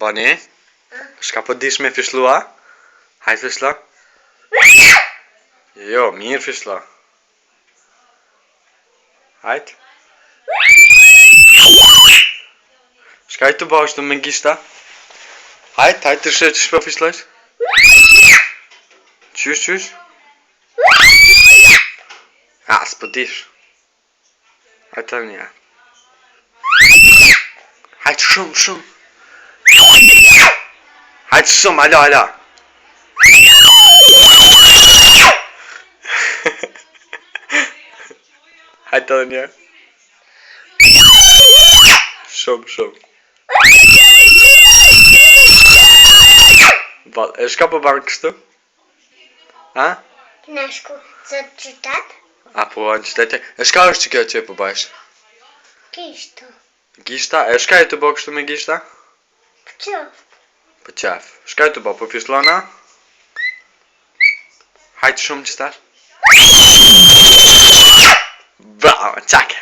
Bani? Shka po dish me fishlua? Hajt fishla? Jo, mirë fishla. Hajt? Shka i të bashtu me gishta? Hajt të shë që shpo fishlojsh? Qysh? S'po dish. Hajt të një. Hajt shumë. Hajt shumë, ala. Hajt të një. Shumë. E shka po barë kështu? Ha? Nashku, zëtë qytet? Po, në qytetje. E shka është që kjo që e po bajsh? Kishto. Gishta? E shka e të bo kështu me gishta? Po qef. Shka e të bo, po fishlona? Hajtë shumë që tash? Bravo, qake.